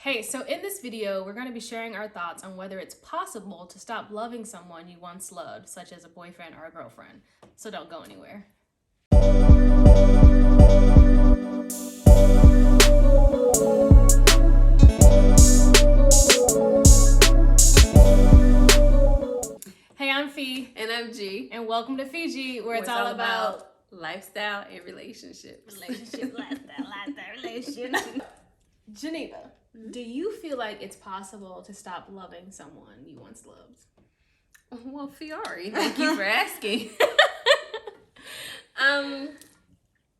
Hey, so in this video, we're going to be sharing our thoughts on whether it's possible to stop loving someone you once loved, such as a boyfriend or a girlfriend. So don't go anywhere. Hey, I'm Fee. And I'm G. And welcome to FeGe, where it's all about lifestyle and relationships. Relationship. Geneva, do you feel like it's possible to stop loving someone you once loved? Well, Ferrari, thank you for asking.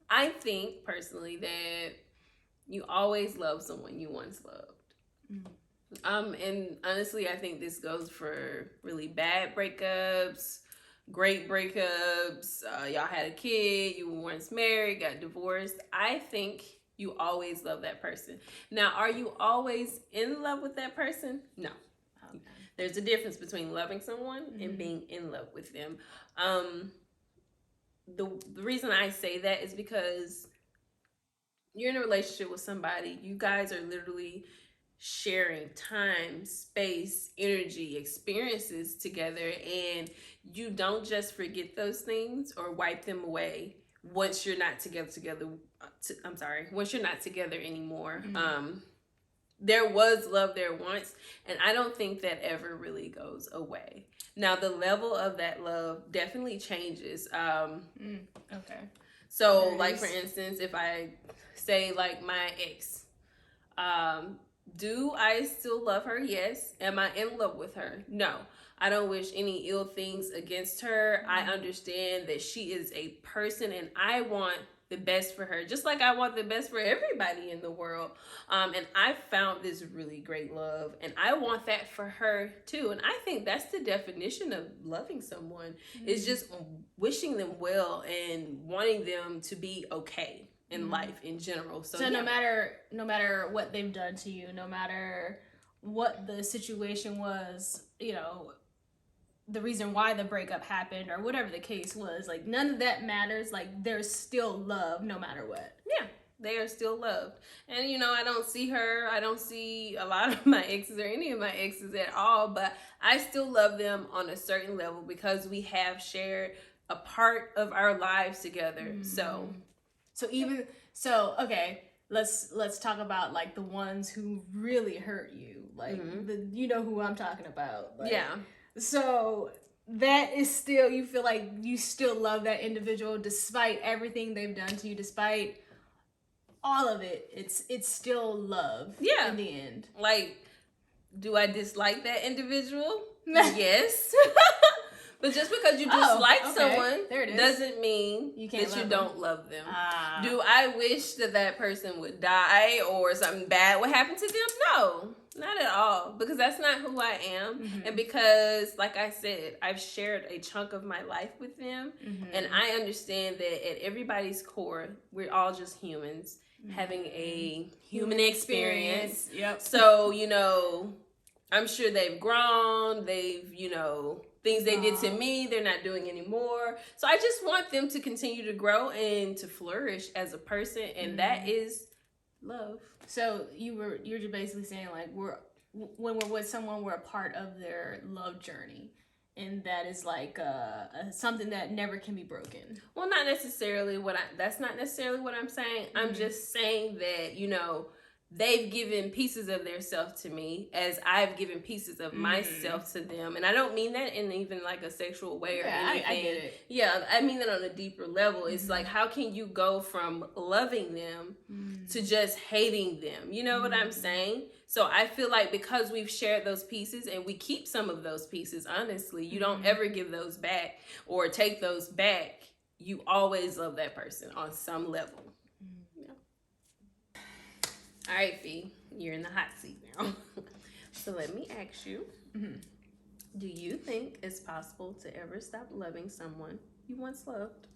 I think personally that you always love someone you once loved. And honestly, I think this goes for really bad breakups, great breakups. Y'all had a kid, you were once married, got divorced. I think you always love that person. Now, are you always in love with that person? No. Okay. There's a difference between loving someone and being in love with them. The reason I say that is because you're in a relationship with somebody. You guys are literally sharing time, space, energy, experiences together, and you don't just forget those things or wipe them away once you're not once you're not together anymore. There was love there once, and I don't think that ever really goes away. Now, the level of that love definitely changes. Okay. So, like, for instance, if I say, like, my ex, do I still love her? Yes. Am I in love with her? No. I don't wish any ill things against her. I understand that she is a person and I want the best for her, just like I want the best for everybody in the world. And I found this really great love and I want that for her too. And I think that's the definition of loving someone, is just wishing them well and wanting them to be okay in life in general. So no matter what they've done to you, no matter what the situation was, you know, the reason why the breakup happened or whatever the case was, like, none of that matters. Like, there's still love no matter what. Yeah, they are still loved. And, you know, I don't see a lot of my exes or any of my exes at all, but I still love them on a certain level because we have shared a part of our lives together. Okay, let's talk about, like, the ones who really hurt you. Like, you know who I'm talking about. Like, yeah. So that is still, you feel like you still love that individual despite everything they've done to you, despite all of it. It's still love. Yeah. In the end. Like, do I dislike that individual? Yes. But just because you dislike someone doesn't mean that you don't love them. Do I wish that person would die or something bad would happen to them? No, not at all. Because that's not who I am. And because, like I said, I've shared a chunk of my life with them. And I understand that at everybody's core, we're all just humans having a human experience. Yep. So, you know, I'm sure they've grown. They've, you know, things they did to me, they're not doing anymore. So I just want them to continue to grow and to flourish as a person, and that is love. So you're just basically saying, like, when we're with someone, we're a part of their love journey, and that is like something that never can be broken. Well, not necessarily that's not necessarily what I'm saying. I'm just saying that, you know, they've given pieces of their self to me as I've given pieces of myself to them. And I don't mean that in even like a sexual way or anything. I get it. Yeah, I mean that on a deeper level. It's like, how can you go from loving them to just hating them? You know what I'm saying? So I feel like because we've shared those pieces and we keep some of those pieces, honestly, you don't ever give those back or take those back. You always love that person on some level. All right, Fee, you're in the hot seat now. So let me ask you, do you think it's possible to ever stop loving someone you once loved?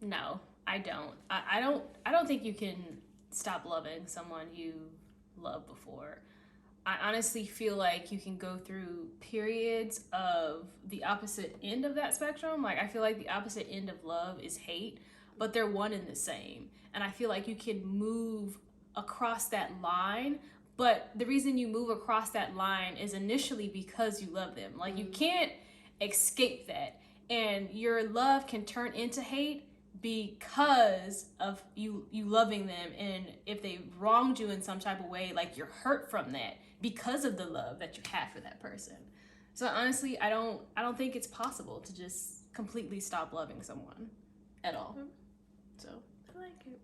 No, I don't. I don't think you can stop loving someone you loved before. I honestly feel like you can go through periods of the opposite end of that spectrum. Like, I feel like the opposite end of love is hate, but they're one and the same. And I feel like you can move across that line, but the reason you move across that line is initially because you love them. Like, you can't escape that. And your love can turn into hate because of you loving them. And if they wronged you in some type of way, like, you're hurt from that because of the love that you have for that person. So honestly, I don't think it's possible to just completely stop loving someone at all. So I like it.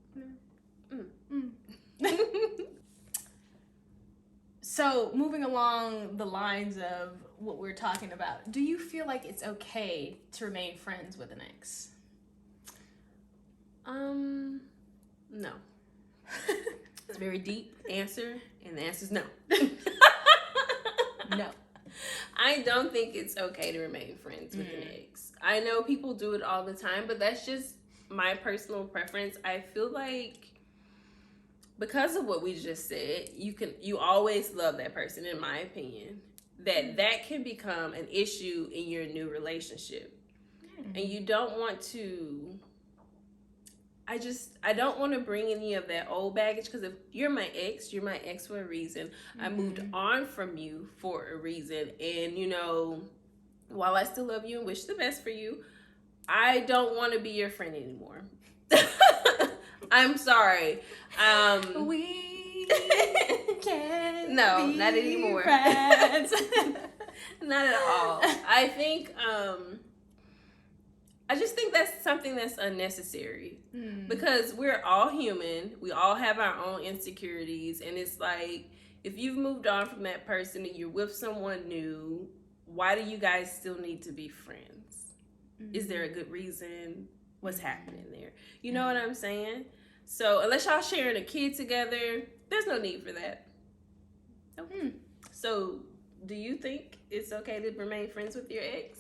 So moving along the lines of what we're talking about, do you feel like it's okay to remain friends with an ex? No. It's a very deep answer, and the answer is no. No. I don't think it's okay to remain friends with an ex. I know people do it all the time, but that's just my personal preference. I feel like because of what we just said, you always love that person, in my opinion, that can become an issue in your new relationship. And you don't want to, I don't want to bring any of that old baggage, because if you're my ex for a reason. I moved on from you for a reason. And, you know, while I still love you and wish the best for you, I don't want to be your friend anymore. I'm sorry. We can't no, be not anymore. Friends. Not at all. I think I just think that's something that's unnecessary, because we're all human. We all have our own insecurities, and it's like, if you've moved on from that person and you're with someone new, why do you guys still need to be friends? Is there a good reason? What's happening there? You know what I'm saying? So unless y'all sharing a kid together, there's no need for that. Nope. So do you think it's okay to remain friends with your ex?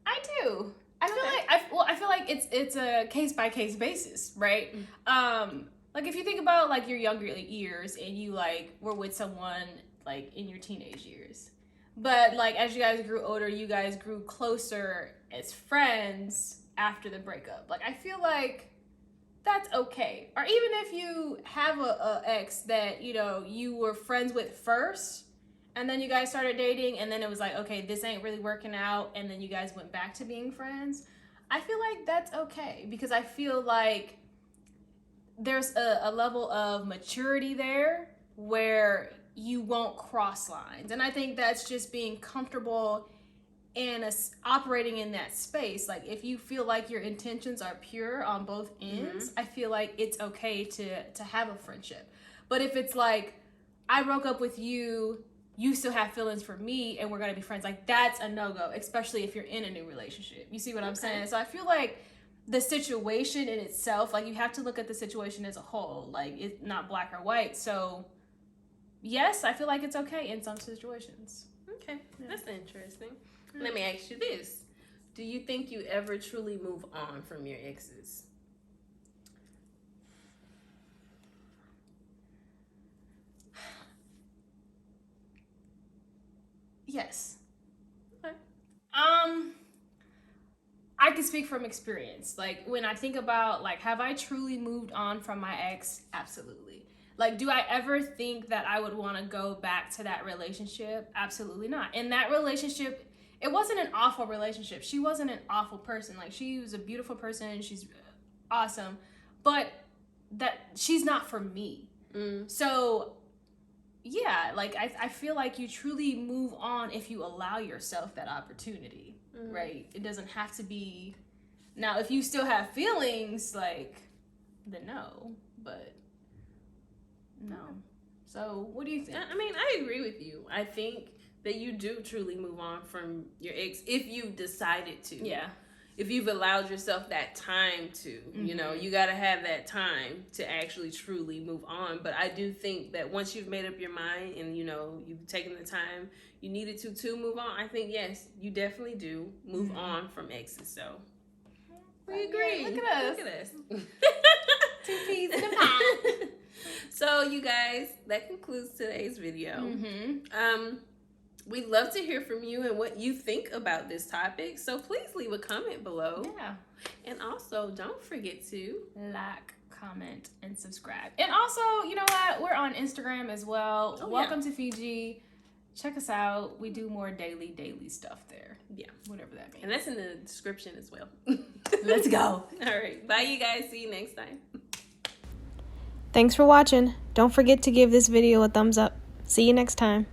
I do. I feel like it's a case by case basis, right? Like, if you think about like your younger years and you like were with someone like in your teenage years, but like as you guys grew older, you guys grew closer as friends after the breakup. Like, I feel like that's okay. Or even if you have a ex that, you know, you were friends with first, and then you guys started dating, and then it was like, okay, this ain't really working out, and then you guys went back to being friends. I feel like that's okay, because I feel like there's a level of maturity there where you won't cross lines. And I think that's just being comfortable and operating in that space. Like, if you feel like your intentions are pure on both ends, I feel like it's okay to have a friendship. But if it's like, I broke up with you, you still have feelings for me, and we're gonna be friends, like, that's a no-go, especially if you're in a new relationship. You see what I'm saying? So I feel like the situation in itself, like, you have to look at the situation as a whole. Like, it's not black or white. So yes, I feel like it's okay in some situations. Okay, that's interesting. Let me ask you this. Do you think you ever truly move on from your exes? Yes. Okay. I can speak from experience. Like, when I think about, like, have I truly moved on from my ex? Absolutely. Like, do I ever think that I would want to go back to that relationship? Absolutely not. In that relationship, it wasn't an awful relationship. She wasn't an awful person. Like, she was a beautiful person. She's awesome. But that she's not for me. So, yeah, like, I feel like you truly move on if you allow yourself that opportunity, right? It doesn't have to be... Now, if you still have feelings, like, then no. But, no. So, what do you think? I mean, I agree with you. I think that you do truly move on from your ex if you've decided to. Yeah. If you've allowed yourself that time to, you know, you got to have that time to actually truly move on. But I do think that once you've made up your mind and, you know, you've taken the time you needed to move on, I think, yes, you definitely do move on from exes. So we agree. Yeah, look at us. Look at us. 2 peas in a pod. So, you guys, that concludes today's video. We'd love to hear from you and what you think about this topic. So please leave a comment below. Yeah. And also, don't forget to like, comment, and subscribe. And also, you know what? We're on Instagram as well. Welcome to FeGe. Check us out. We do more daily stuff there. Yeah. Whatever that means. And that's in the description as well. Let's go. All right. Bye, you guys. See you next time. Thanks for watching. Don't forget to give this video a thumbs up. See you next time.